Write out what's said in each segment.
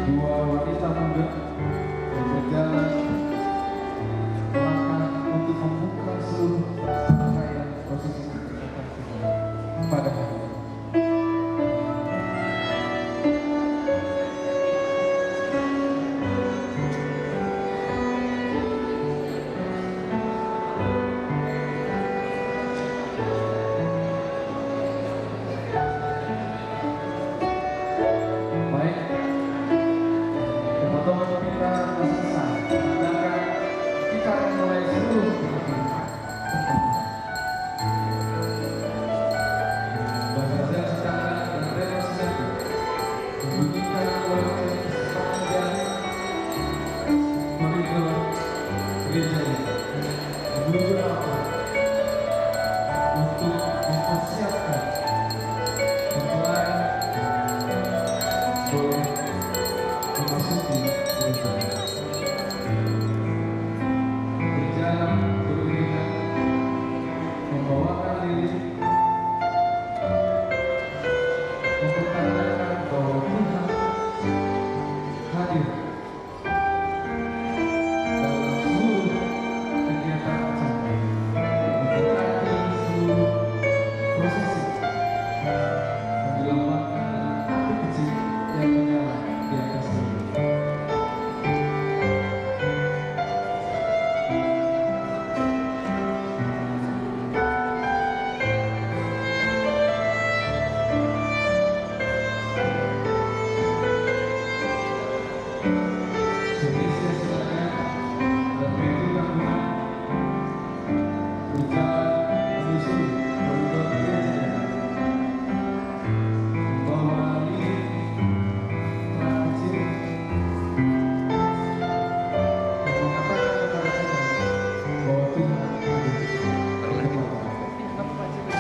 dua wanita muda yang berjalan melangkah untuk membuka seluruh rangkaian prosesi pernikahan kita pada hari ini. Teman-teman kita selesai, sedangkan kita akan mulai seluruh pernikahan. Bahasa secara dan demonstrasi membunyikan lonceng sepanjang koridor gereja ini menuju altar untuk mempersiapkan mempelai boleh memasuki gereja. Berjalan beriringan membawakan lilin, mempertanyakan bahwa Tuhan hadir dalam seluruh kegiatan acara, memberkati seluruh prosesi yang dilambangkan dengan api kecil yang menyala di atas bumi. Indonesia silakan dan pintu gabungan berjalan menyusuri koridor gereja membawa lilin terang kecil dan mengatakan kepada kita bahwa Tuhan hadir di tempat ini.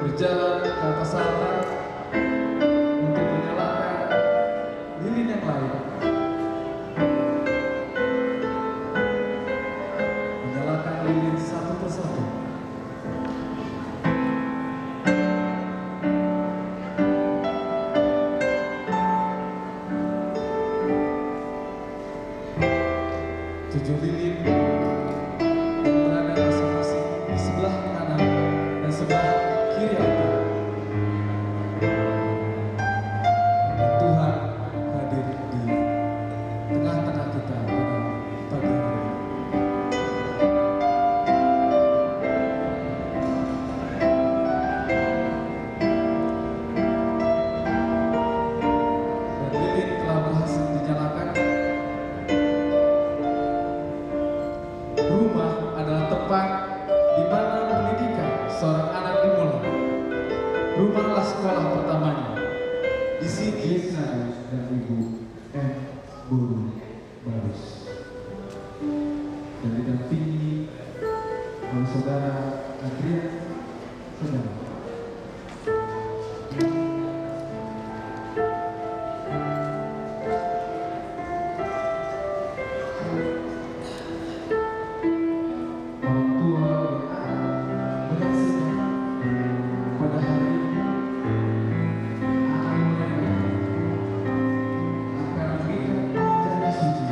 Berjalan ke atas altar untuk menyalakan lilin yang lain, menyalakan lilin satu persatu. Tujuh lilin yang berada masing-masing di sebelah kanan dan sebelah kiri altar. Dan Tuhan hadir di tengah-tengah kita pada pagi hari ini. Dan lilin telah berhasil dinyalakan. Rumah adalah tempat di mana pendidikan seorang anak dimulai. Rumahlah sekolah pertamanya. Di sini saya dan Ibu M. Buru Barus dan didampingi oleh saudara Adrian Saudara. Orang tua dan anak menyaksikan pada hari ini anak mereka akan mengikat janji suci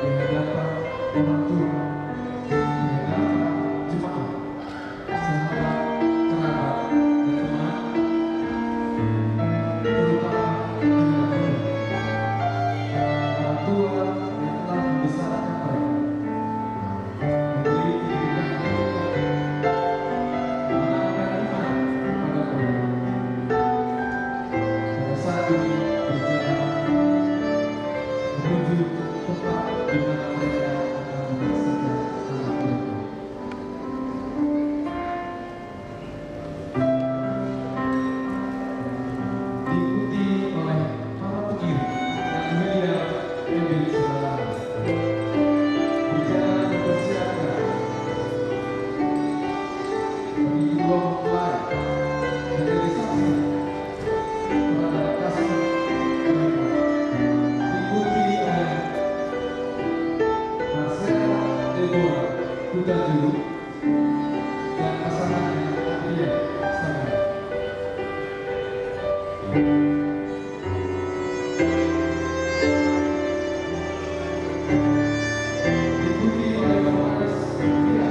di hadapan orang tua, di hadapan jemaat, selama dua mempelai menjadi saksi terhadap kasih mereka. Diikuti oleh Marcella Deborah Hutajulu dan pasangannya Adria Sagar. Diikuti oleh Bapak Ria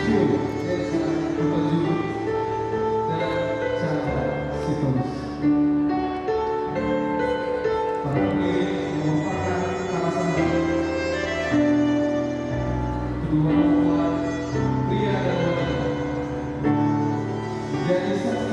Gio Desa Hutajulu dan Chandra Sitorus. Para pengiring merupakan para sahabat kedua mempelai pria dan wanita menjadi saksi